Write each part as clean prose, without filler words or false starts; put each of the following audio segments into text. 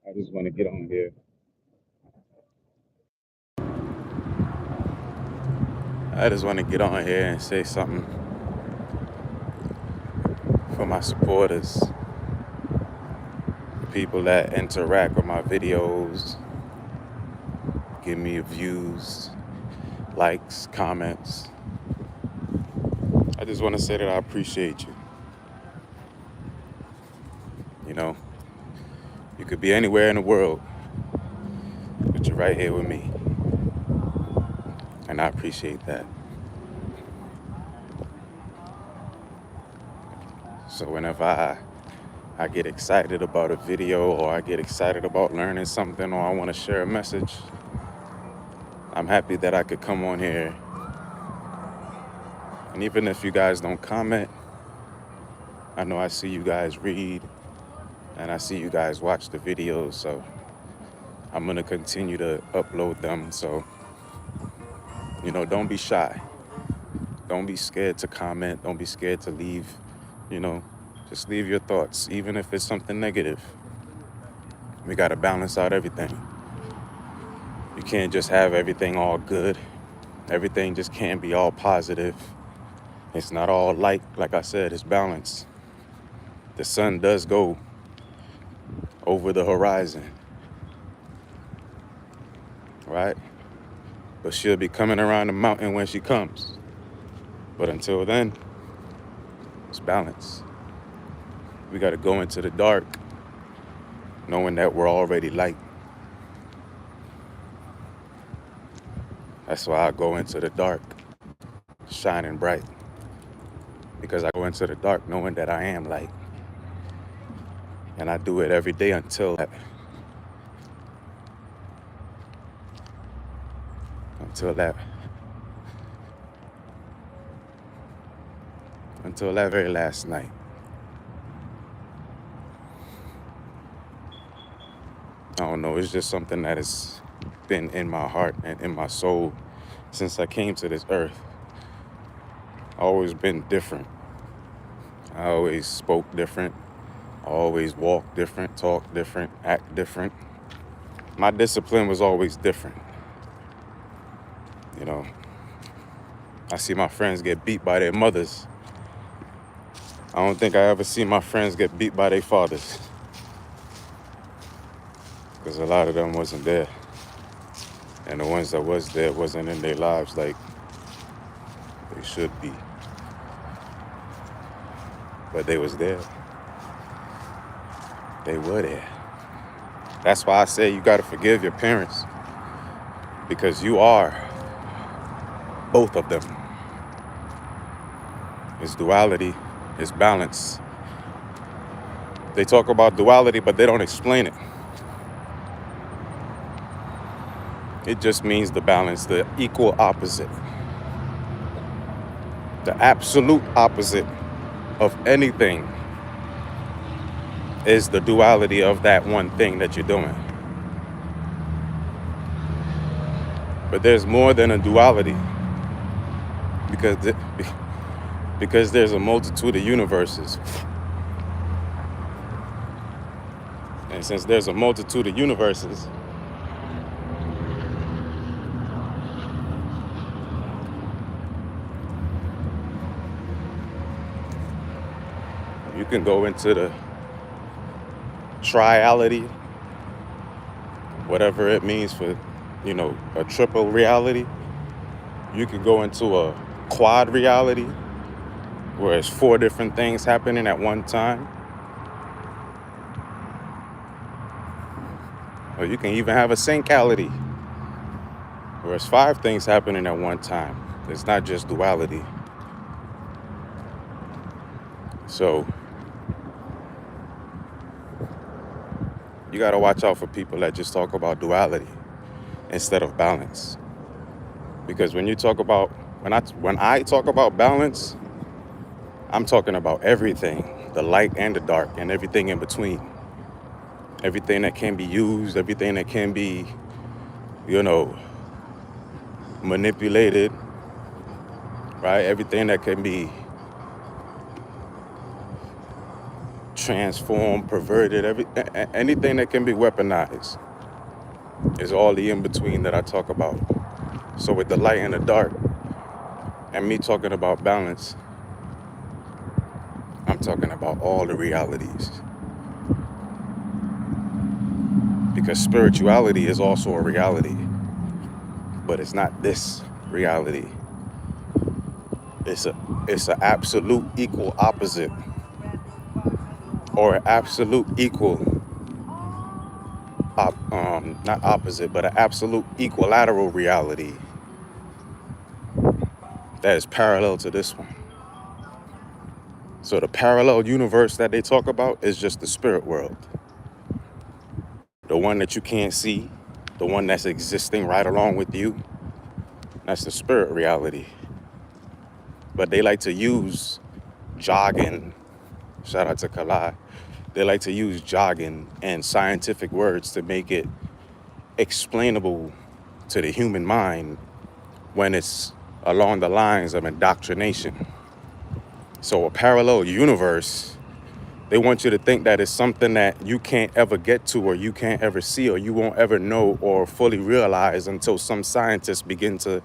I just want to get on here. I just want to get on here and say something for my supporters, the people that interact with my videos, give me views, likes, comments. I just want to say that I appreciate you. You know, you could be anywhere in the world, but you're right here with me. And I appreciate that. So whenever I get excited about a video or I get excited about learning something or I want to share a message, I'm happy that I could come on here. And even if you guys don't comment, I know I see you guys read and I see you guys watch the videos. So I'm going to continue to upload them. So, don't be shy. Don't be scared to comment. Don't be scared to leave, you know, just leave your thoughts, even if it's something negative. We got to balance out everything. You can't just have everything all good. Everything just can't be all positive. It's not all light. Like I said, it's balance. The sun does go over the horizon, right? But she'll be coming around the mountain when she comes. But until then, it's balance. We got to go into the dark knowing that we're already light. That's why I go into the dark shining bright, because I go into the dark knowing that I am light. And I do it every day until that very last night. I don't know, it's just something that has been in my heart and in my soul since I came to this earth. I've always been different. I always spoke different. I always walked different, talked different, act different. My discipline was always different. I see my friends get beat by their mothers. I don't think I ever see my friends get beat by their fathers, because a lot of them wasn't there. And the ones that was there wasn't in their lives like they should be. But they was there. They were there. That's why I say you got to forgive your parents, because you are both of them. It's duality, it's balance. They talk about duality, but they don't explain it. It just means the balance, the equal opposite. The absolute opposite of anything is the duality of that one thing that you're doing. But there's more than a duality, because there's a multitude of universes. And since there's a multitude of universes, you can go into the triality, whatever it means for, a triple reality. You can go into a quad reality, where it's 4 different things happening at one time. Or you can even have a syncality, where it's 5 things happening at one time. It's not just duality. So you got to watch out for people that just talk about duality instead of balance. Because when I talk about balance, I'm talking about everything, the light and the dark and everything in between. Everything that can be used, everything that can be, manipulated, right? Everything that can be transformed, perverted, anything that can be weaponized is all the in-between that I talk about. So with the light and the dark, and me talking about balance, I'm talking about all the realities. Because spirituality is also a reality, but it's not this reality. It's an absolute equal opposite, or an absolute equal, not opposite, but an absolute equilateral reality that is parallel to this one. So the parallel universe that they talk about is just the spirit world. The one that you can't see, the one that's existing right along with you, that's the spirit reality. But they like to use jargon, shout out to Kalai, they like to use jargon and scientific words to make it explainable to the human mind when it's along the lines of indoctrination. So a parallel universe, they want you to think that it's something that you can't ever get to, or you can't ever see, or you won't ever know or fully realize until some scientists begin to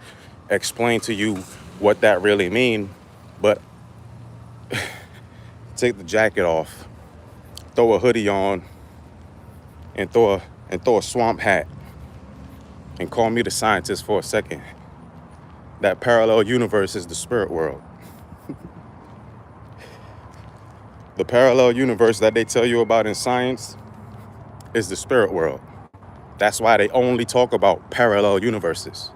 explain to you what that really means. But take the jacket off, throw a hoodie on, and throw a swamp hat, and call me the scientist for a second. That parallel universe is the spirit world. The parallel universe that they tell you about in science is the spirit world. That's why they only talk about parallel universes.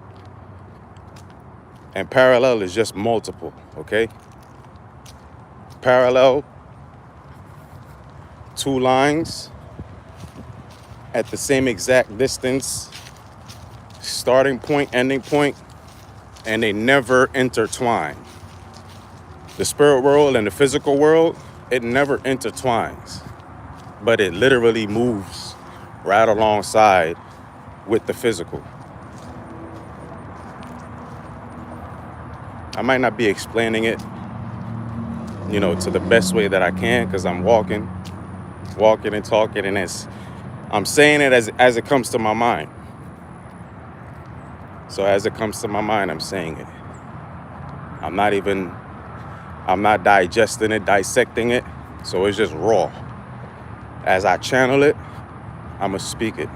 And parallel is just multiple, okay? Parallel, two lines at the same exact distance, starting point, ending point, and they never intertwine. The spirit world and the physical world, it never intertwines, but it literally moves right alongside with the physical. I might not be explaining it, to the best way that I can, because I'm walking and talking, and I'm saying it as it comes to my mind. So as it comes to my mind, I'm saying it. I'm not digesting it, dissecting it. So it's just raw. As I channel it, I'm going to speak it.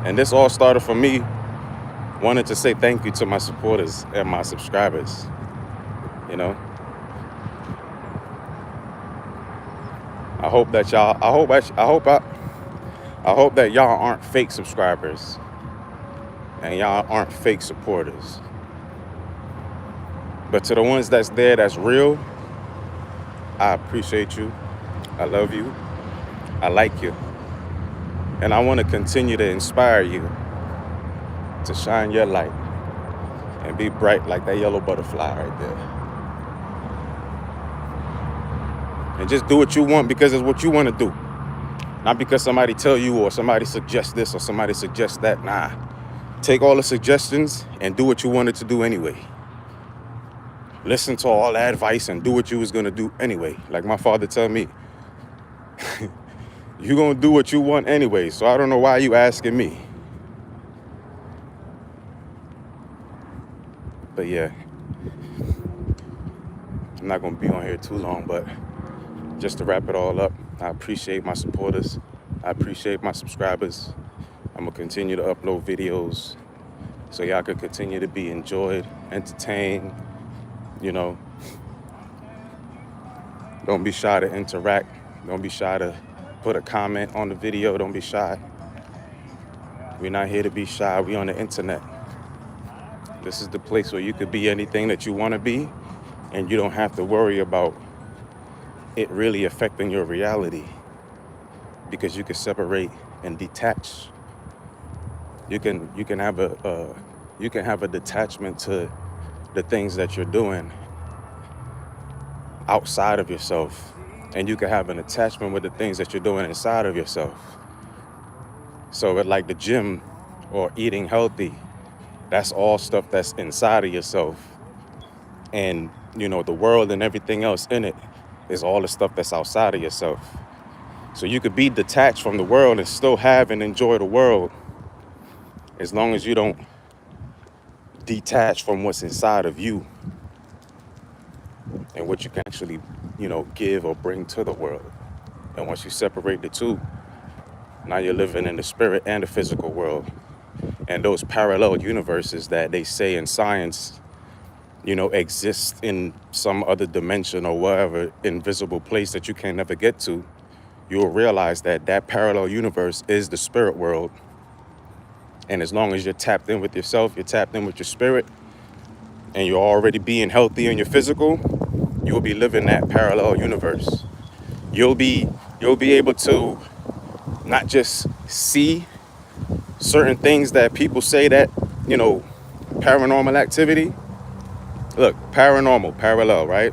And this all started from me wanting to say thank you to my supporters and my subscribers. I hope that y'all aren't fake subscribers and y'all aren't fake supporters. But to the ones that's there, that's real, I appreciate you. I love you. I like you. And I want to continue to inspire you to shine your light and be bright like that yellow butterfly right there. And just do what you want because it's what you want to do. Not because somebody tell you or somebody suggests this or somebody suggests that. Nah. Take all the suggestions and do what you wanted to do anyway. Listen to all that advice and do what you was going to do anyway. Like my father tell me, you're going to do what you want anyway, so I don't know why you asking me. But yeah, I'm not going to be on here too long, but just to wrap it all up, I appreciate my supporters. I appreciate my subscribers. I'm going to continue to upload videos so y'all can continue to be enjoyed, entertained, Don't be shy to interact. Don't be shy to put a comment on the video. Don't be shy. We're not here to be shy. We on the internet. This is the place where you could be anything that you want to be, and you don't have to worry about it really affecting your reality, because you can separate and detach. You can have a detachment to the things that you're doing outside of yourself, and you can have an attachment with the things that you're doing inside of yourself. So like the gym or eating healthy, that's all stuff that's inside of yourself. And the world and everything else in it is all the stuff that's outside of yourself. So you could be detached from the world and still have and enjoy the world as long as you don't detach from what's inside of you and what you can actually, give or bring to the world. And once you separate the two, now you're living in the spirit and the physical world. And those parallel universes that they say in science, exist in some other dimension or whatever invisible place that you can never get to, you'll realize that that parallel universe is the spirit world. And as long as you're tapped in with yourself, you're tapped in with your spirit, and you're already being healthy in your physical, you'll be living that parallel universe. You'll be able to not just see certain things that people say that, paranormal activity. Look, paranormal, parallel, right?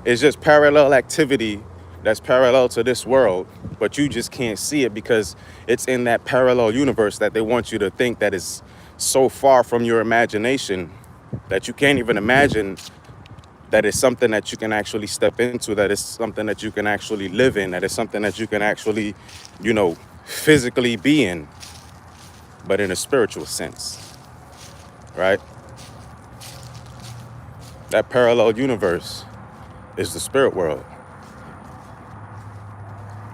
It's just parallel activity that's parallel to this world, but you just can't see it because it's in that parallel universe that they want you to think that is so far from your imagination that you can't even imagine that it's something that you can actually step into, that it's something that you can actually live in, that it's something that you can actually, physically be in, but in a spiritual sense, right? That parallel universe is the spirit world.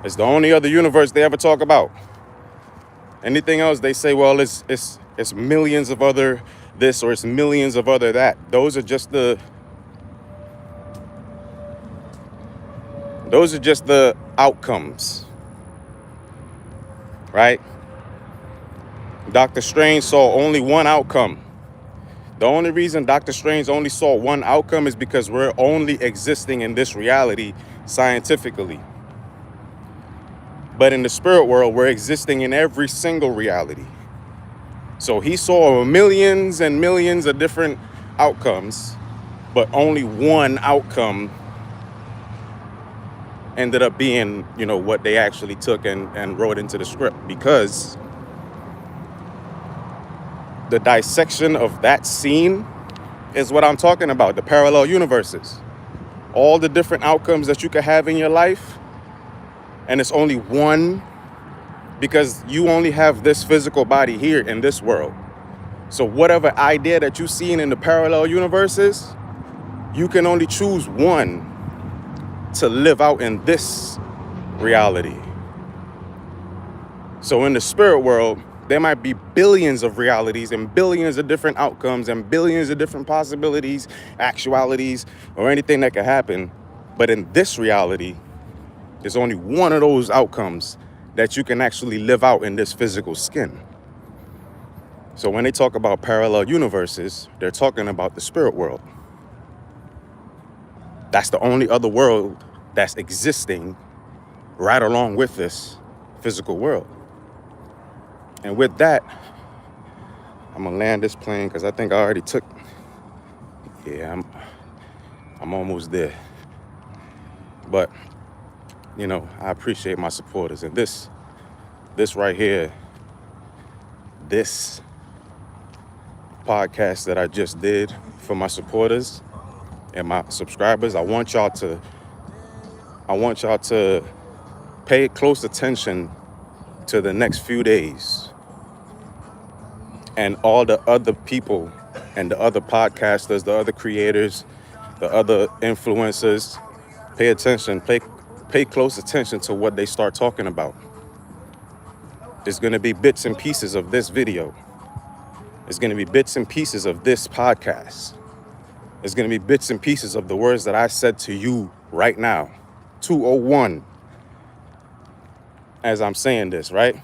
It's the only other universe they ever talk about. Anything else, they say, well, it's millions of other this or it's millions of other that. Those are just the outcomes, right? Doctor Strange saw only one outcome. The only reason Doctor Strange only saw one outcome is because we're only existing in this reality scientifically. But in the spirit world, we're existing in every single reality. So he saw millions and millions of different outcomes, but only one outcome ended up being, what they actually took and wrote into the script, because the dissection of that scene is what I'm talking about, the parallel universes. All the different outcomes that you could have in your life, and it's only one, because you only have this physical body here in this world. So whatever idea that you've seen in the parallel universes, you can only choose one to live out in this reality. So in the spirit world, there might be billions of realities and billions of different outcomes and billions of different possibilities, actualities, or anything that could happen. But in this reality, there's only one of those outcomes that you can actually live out in this physical skin. So when they talk about parallel universes, they're talking about the spirit world. That's the only other world that's existing right along with this physical world. And with that, I'm gonna land this plane because I think I already took. Yeah, I'm almost there. But I appreciate my supporters, and this right here, this podcast that I just did for my supporters and my subscribers, I want y'all to pay close attention to the next few days and all the other people and the other podcasters, the other creators, the other influencers. Pay attention, pay close attention to what they start talking about. There's going to be bits and pieces of this video. There's going to be bits and pieces of this podcast. There's going to be bits and pieces of the words that I said to you right now, 2:01, as I'm saying this, right?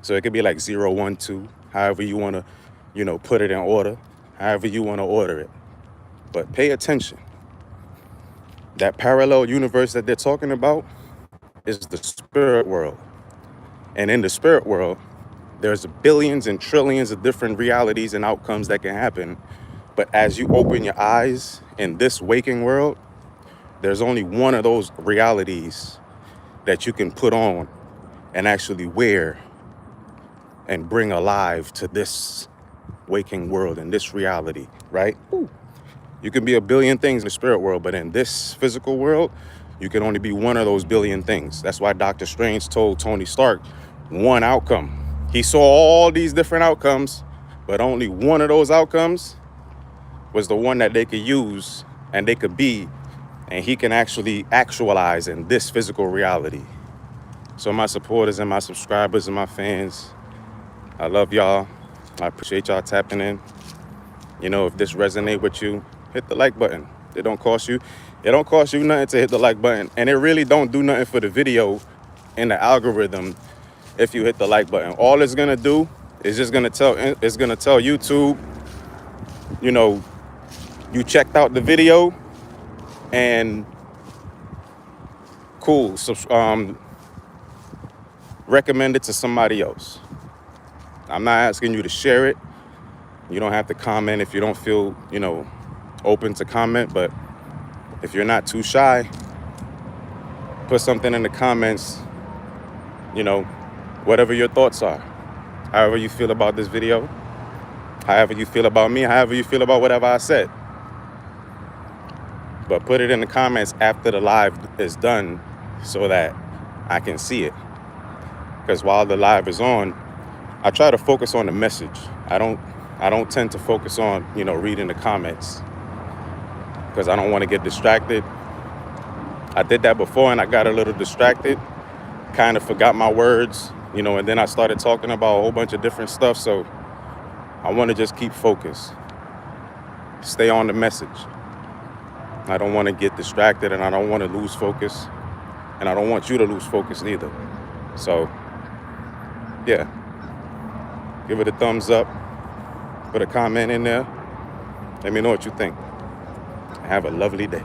So it could be like 012, however you want to, put it in order, however you want to order it. But pay attention. That parallel universe that they're talking about is the spirit world. And in the spirit world, there's billions and trillions of different realities and outcomes that can happen. But as you open your eyes in this waking world, there's only one of those realities that you can put on and actually wear and bring alive to this waking world and this reality, right? Ooh. You can be a billion things in the spirit world, but in this physical world, you can only be one of those billion things. That's why Dr. Strange told Tony Stark one outcome. He saw all these different outcomes, but only one of those outcomes was the one that they could use and they could be, and he can actually actualize in this physical reality. So my supporters and my subscribers and my fans, I love y'all. I appreciate y'all tapping in. You know, if this resonate with you, hit the like button. It don't cost you nothing to hit the like button. And it really don't do nothing for the video in the algorithm if you hit the like button. All it's gonna do is it's gonna tell YouTube, you know, you checked out the video and cool. So recommend it to somebody else. I'm not asking you to share it. You don't have to comment if you don't feel, you know, open to comment, but if you're not too shy, put something in the comments, you know, whatever your thoughts are, however you feel about this video, however you feel about me, however you feel about whatever I said. But put it in the comments after the live is done so that I can see it. Because while the live is on, I try to focus on the message. I don't tend to focus on, you know, reading the comments because I don't want to get distracted. I did that before and I got a little distracted, kind of forgot my words, you know, and then I started talking about a whole bunch of different stuff. So I want to just keep focused, stay on the message. I don't want to get distracted and I don't want to lose focus, and I don't want you to lose focus either. So yeah, give it a thumbs up, put a comment in there. Let me know what you think. Have a lovely day.